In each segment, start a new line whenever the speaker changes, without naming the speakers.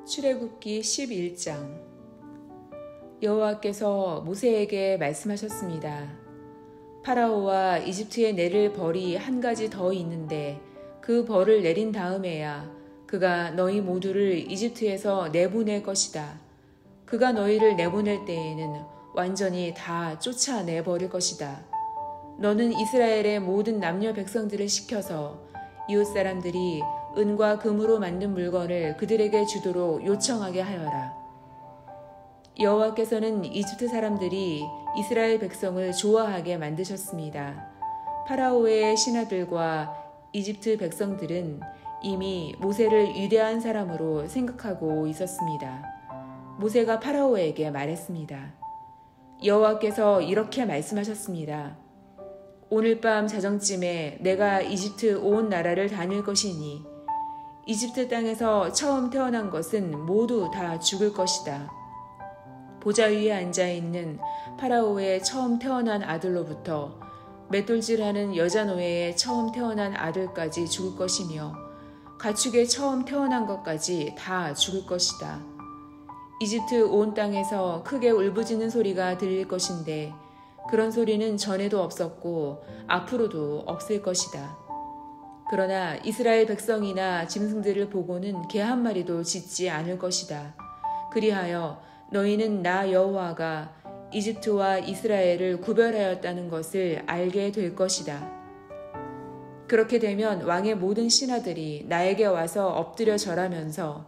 출애굽기 11장. 여호와께서 모세에게 말씀하셨습니다. 파라오와 이집트에 내릴 벌이 한 가지 더 있는데 그 벌을 내린 다음에야 그가 너희 모두를 이집트에서 내보낼 것이다. 그가 너희를 내보낼 때에는 완전히 다 쫓아내버릴 것이다. 너는 이스라엘의 모든 남녀 백성들을 시켜서 이웃 사람들이 은과 금으로 만든 물건을 그들에게 주도록 요청하게 하여라. 여호와께서는 이집트 사람들이 이스라엘 백성을 좋아하게 만드셨습니다. 파라오의 신하들과 이집트 백성들은 이미 모세를 위대한 사람으로 생각하고 있었습니다. 모세가 파라오에게 말했습니다. 여호와께서 이렇게 말씀하셨습니다. 오늘 밤 자정쯤에 내가 이집트 온 나라를 다닐 것이니 이집트 땅에서 처음 태어난 것은 모두 다 죽을 것이다. 보좌 위에 앉아있는 파라오의 처음 태어난 아들로부터 맷돌질하는 여자 노예의 처음 태어난 아들까지 죽을 것이며 가축의 처음 태어난 것까지 다 죽을 것이다. 이집트 온 땅에서 크게 울부짖는 소리가 들릴 것인데 그런 소리는 전에도 없었고 앞으로도 없을 것이다. 그러나 이스라엘 백성이나 짐승들을 보고는 개 한 마리도 짖지 않을 것이다. 그리하여 너희는 나 여호와가 이집트와 이스라엘을 구별하였다는 것을 알게 될 것이다. 그렇게 되면 왕의 모든 신하들이 나에게 와서 엎드려 절하면서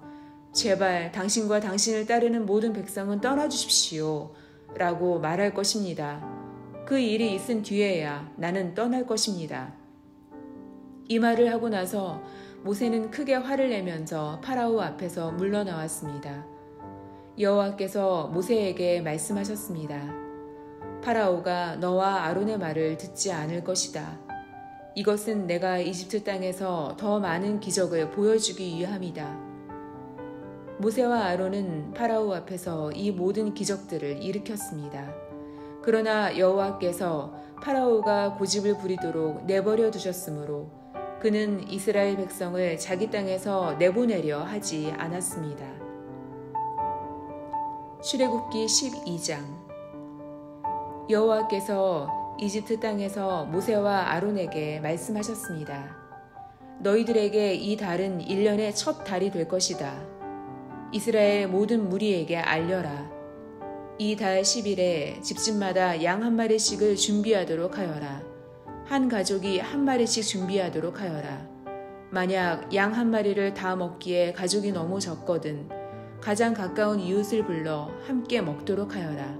제발 당신과 당신을 따르는 모든 백성은 떠나주십시오 라고 말할 것입니다. 그 일이 있은 뒤에야 나는 떠날 것입니다. 이 말을 하고 나서 모세는 크게 화를 내면서 파라오 앞에서 물러나왔습니다. 여호와께서 모세에게 말씀하셨습니다. 파라오가 너와 아론의 말을 듣지 않을 것이다. 이것은 내가 이집트 땅에서 더 많은 기적을 보여주기 위함이다. 모세와 아론은 파라오 앞에서 이 모든 기적들을 일으켰습니다. 그러나 여호와께서 파라오가 고집을 부리도록 내버려 두셨으므로 그는 이스라엘 백성을 자기 땅에서 내보내려 하지 않았습니다. 출애굽기 12장. 여호와께서 이집트 땅에서 모세와 아론에게 말씀하셨습니다. 너희들에게 이 달은 1년의 첫 달이 될 것이다. 이스라엘 모든 무리에게 알려라. 이 달 10일에 집집마다 양 한 마리씩을 준비하도록 하여라. 한 가족이 한 마리씩 준비하도록 하여라. 만약 양 한 마리를 다 먹기에 가족이 너무 적거든 가장 가까운 이웃을 불러 함께 먹도록 하여라.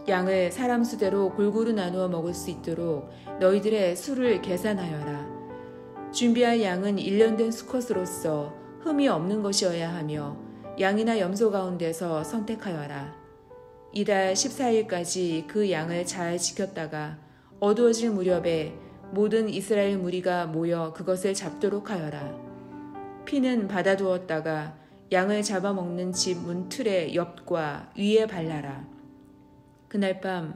양을 사람 수대로 골고루 나누어 먹을 수 있도록 너희들의 수를 계산하여라. 준비할 양은 1년 된 수컷으로서 흠이 없는 것이어야 하며 양이나 염소 가운데서 선택하여라. 이달 14일까지 그 양을 잘 지켰다가 어두워질 무렵에 모든 이스라엘 무리가 모여 그것을 잡도록 하여라. 피는 받아두었다가 양을 잡아먹는 집 문틀의 옆과 위에 발라라. 그날 밤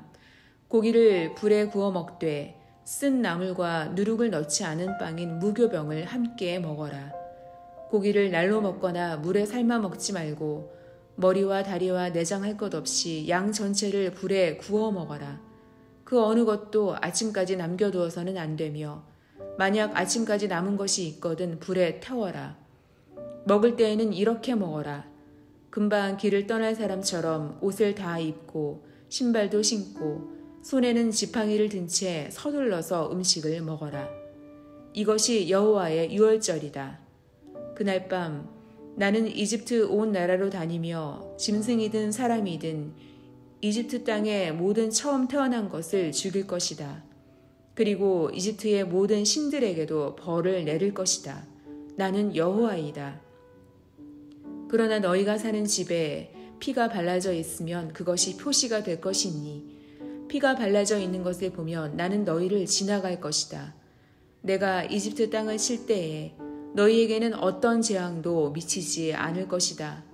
고기를 불에 구워 먹되 쓴 나물과 누룩을 넣지 않은 빵인 무교병을 함께 먹어라. 고기를 날로 먹거나 물에 삶아 먹지 말고 머리와 다리와 내장 할 것 없이 양 전체를 불에 구워 먹어라. 그 어느 것도 아침까지 남겨두어서는 안 되며 만약 아침까지 남은 것이 있거든 불에 태워라. 먹을 때에는 이렇게 먹어라. 금방 길을 떠날 사람처럼 옷을 다 입고 신발도 신고 손에는 지팡이를 든 채 서둘러서 음식을 먹어라. 이것이 여호와의 유월절이다. 그날 밤 나는 이집트 온 나라로 다니며 짐승이든 사람이든 이집트 땅의 모든 처음 태어난 것을 죽일 것이다. 그리고 이집트의 모든 신들에게도 벌을 내릴 것이다. 나는 여호와이다. 그러나 너희가 사는 집에 피가 발라져 있으면 그것이 표시가 될 것이니 피가 발라져 있는 것을 보면 나는 너희를 지나갈 것이다. 내가 이집트 땅을 칠 때에 너희에게는 어떤 재앙도 미치지 않을 것이다.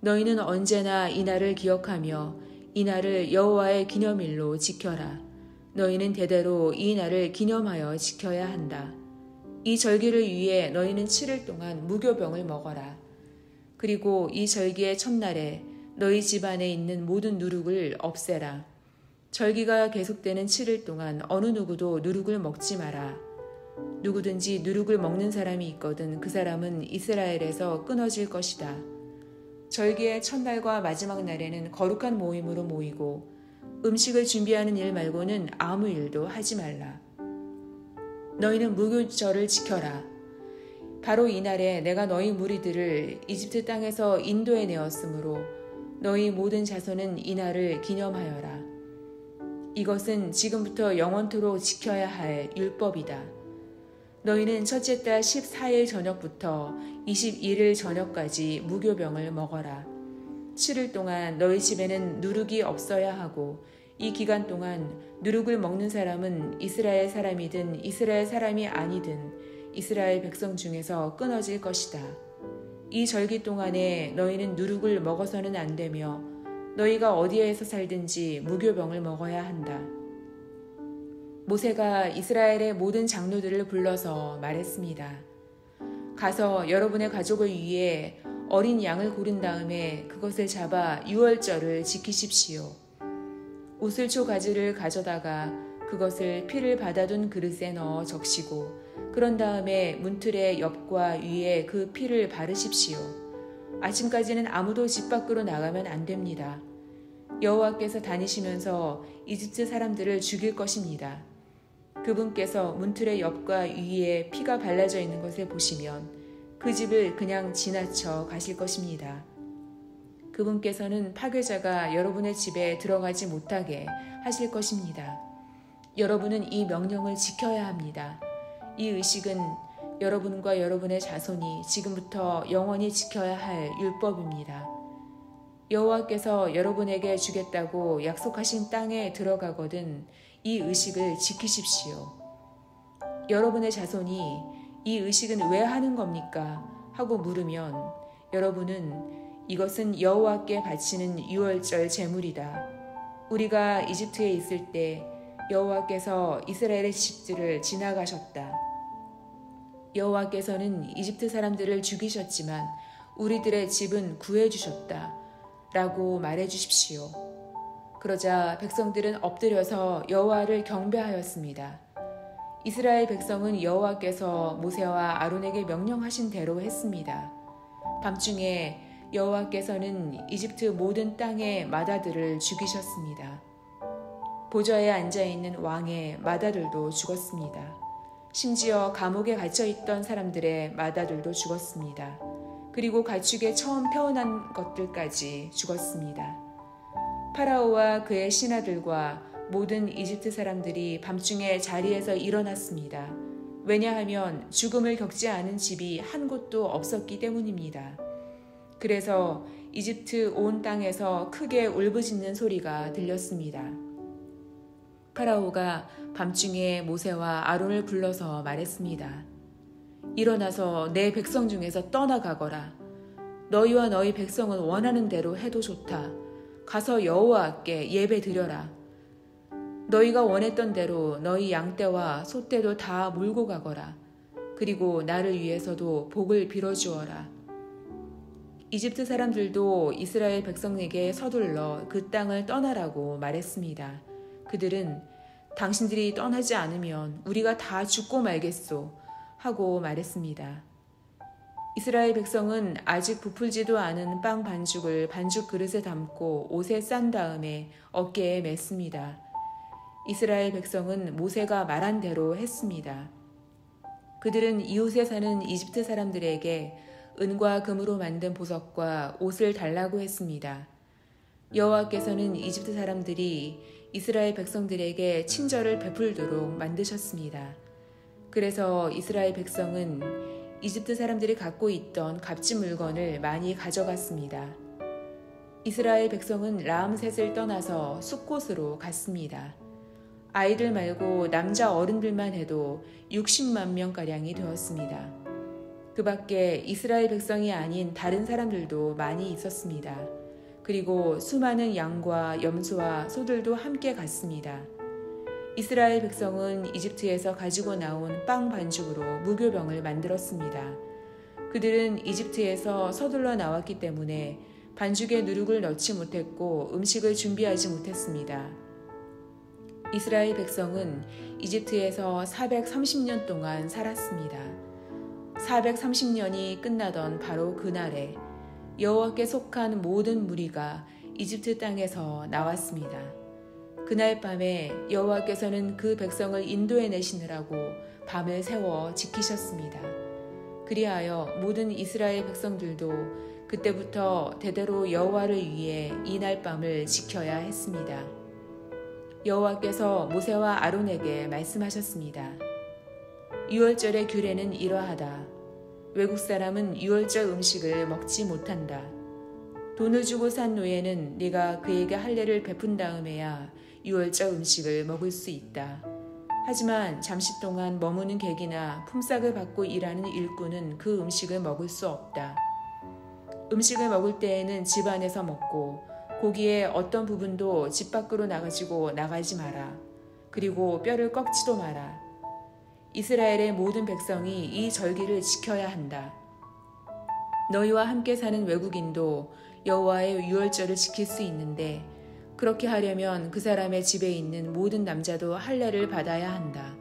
너희는 언제나 이 날을 기억하며 이 날을 여호와의 기념일로 지켜라. 너희는 대대로 이 날을 기념하여 지켜야 한다. 이 절기를 위해 너희는 7일 동안 무교병을 먹어라. 그리고 이 절기의 첫날에 너희 집안에 있는 모든 누룩을 없애라. 절기가 계속되는 7일 동안 어느 누구도 누룩을 먹지 마라. 누구든지 누룩을 먹는 사람이 있거든 그 사람은 이스라엘에서 끊어질 것이다. 절기의 첫날과 마지막 날에는 거룩한 모임으로 모이고 음식을 준비하는 일 말고는 아무 일도 하지 말라. 너희는 무교절을 지켜라. 바로 이날에 내가 너희 무리들을 이집트 땅에서 인도해 내었으므로 너희 모든 자손은 이날을 기념하여라. 이것은 지금부터 영원토록 지켜야 할 율법이다. 너희는 첫째 달 14일 저녁부터 21일 저녁까지 무교병을 먹어라. 7일 동안 너희 집에는 누룩이 없어야 하고 이 기간 동안 누룩을 먹는 사람은 이스라엘 사람이든 이스라엘 사람이 아니든 이스라엘 백성 중에서 끊어질 것이다. 이 절기 동안에 너희는 누룩을 먹어서는 안 되며 너희가 어디에서 살든지 무교병을 먹어야 한다. 모세가 이스라엘의 모든 장로들을 불러서 말했습니다. 가서 여러분의 가족을 위해 어린 양을 고른 다음에 그것을 잡아 유월절을 지키십시오. 우슬초 가지를 가져다가 그것을 피를 받아둔 그릇에 넣어 적시고 그런 다음에 문틀의 옆과 위에 그 피를 바르십시오. 아침까지는 아무도 집 밖으로 나가면 안 됩니다. 여호와께서 다니시면서 이집트 사람들을 죽일 것입니다. 그분께서 문틀의 옆과 위에 피가 발라져 있는 것을 보시면 그 집을 그냥 지나쳐 가실 것입니다. 그분께서는 파괴자가 여러분의 집에 들어가지 못하게 하실 것입니다. 여러분은 이 명령을 지켜야 합니다. 이 의식은 여러분과 여러분의 자손이 지금부터 영원히 지켜야 할 율법입니다. 여호와께서 여러분에게 주겠다고 약속하신 땅에 들어가거든 이 의식을 지키십시오. 여러분의 자손이 이 의식은 왜 하는 겁니까? 하고 물으면 여러분은 이것은 여호와께 바치는 유월절 제물이다. 우리가 이집트에 있을 때 여호와께서 이스라엘의 집들을 지나가셨다. 여호와께서는 이집트 사람들을 죽이셨지만 우리들의 집은 구해주셨다. 라고 말해주십시오. 그러자 백성들은 엎드려서 여호와를 경배하였습니다. 이스라엘 백성은 여호와께서 모세와 아론에게 명령하신 대로 했습니다. 밤중에 여호와께서는 이집트 모든 땅의 마다들을 죽이셨습니다. 보좌에 앉아있는 왕의 마다들도 죽었습니다. 심지어 감옥에 갇혀있던 사람들의 마다들도 죽었습니다. 그리고 가축에 처음 태어난 것들까지 죽었습니다. 파라오와 그의 신하들과 모든 이집트 사람들이 밤중에 자리에서 일어났습니다. 왜냐하면 죽음을 겪지 않은 집이 한 곳도 없었기 때문입니다. 그래서 이집트 온 땅에서 크게 울부짖는 소리가 들렸습니다. 파라오가 밤중에 모세와 아론을 불러서 말했습니다. 일어나서 내 백성 중에서 떠나가거라. 너희와 너희 백성은 원하는 대로 해도 좋다. 가서 여호와께 예배 드려라. 너희가 원했던 대로 너희 양떼와 소떼도 다 몰고 가거라. 그리고 나를 위해서도 복을 빌어주어라. 이집트 사람들도 이스라엘 백성에게 서둘러 그 땅을 떠나라고 말했습니다. 그들은 당신들이 떠나지 않으면 우리가 다 죽고 말겠소 하고 말했습니다. 이스라엘 백성은 아직 부풀지도 않은 빵 반죽을 반죽 그릇에 담고 옷에 싼 다음에 어깨에 맸습니다. 이스라엘 백성은 모세가 말한 대로 했습니다. 그들은 이웃에 사는 이집트 사람들에게 은과 금으로 만든 보석과 옷을 달라고 했습니다. 여호와께서는 이집트 사람들이 이스라엘 백성들에게 친절을 베풀도록 만드셨습니다. 그래서 이스라엘 백성은 이집트 사람들이 갖고 있던 값진 물건을 많이 가져갔습니다. 이스라엘 백성은 라암셋을 떠나서 숫곳으로 갔습니다. 아이들 말고 남자 어른들만 해도 60만 명가량이 되었습니다. 그 밖에 이스라엘 백성이 아닌 다른 사람들도 많이 있었습니다. 그리고 수많은 양과 염소와 소들도 함께 갔습니다. 이스라엘 백성은 이집트에서 가지고 나온 빵 반죽으로 무교병을 만들었습니다. 그들은 이집트에서 서둘러 나왔기 때문에 반죽에 누룩을 넣지 못했고 음식을 준비하지 못했습니다. 이스라엘 백성은 이집트에서 430년 동안 살았습니다. 430년이 끝나던 바로 그날에 여호와께 속한 모든 무리가 이집트 땅에서 나왔습니다. 그날 밤에 여호와께서는 그 백성을 인도해 내시느라고 밤을 새워 지키셨습니다. 그리하여 모든 이스라엘 백성들도 그때부터 대대로 여호와를 위해 이날 밤을 지켜야 했습니다. 여호와께서 모세와 아론에게 말씀하셨습니다. 유월절의 규례는 이러하다. 외국 사람은 유월절 음식을 먹지 못한다. 돈을 주고 산 노예는 네가 그에게 할례를 베푼 다음에야 유월절 음식을 먹을 수 있다. 하지만 잠시 동안 머무는 객이나 품삯을 받고 일하는 일꾼은 그 음식을 먹을 수 없다. 음식을 먹을 때에는 집 안에서 먹고 고기의 어떤 부분도 집 밖으로 나가지고 나가지 마라. 그리고 뼈를 꺾지도 마라. 이스라엘의 모든 백성이 이 절기를 지켜야 한다. 너희와 함께 사는 외국인도 여호와의 유월절을 지킬 수 있는데 그렇게 하려면 그 사람의 집에 있는 모든 남자도 할례를 받아야 한다.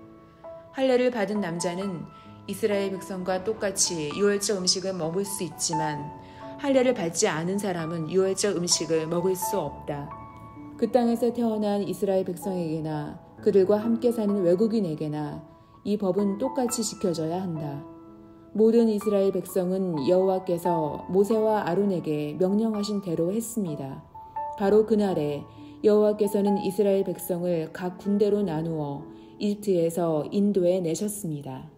할례를 받은 남자는 이스라엘 백성과 똑같이 유월절 음식을 먹을 수 있지만 할례를 받지 않은 사람은 유월절 음식을 먹을 수 없다. 그 땅에서 태어난 이스라엘 백성에게나 그들과 함께 사는 외국인에게나 이 법은 똑같이 지켜져야 한다. 모든 이스라엘 백성은 여호와께서 모세와 아론에게 명령하신 대로 했습니다. 바로 그날에 여호와께서는 이스라엘 백성을 각 군대로 나누어 이집트에서 인도해 내셨습니다.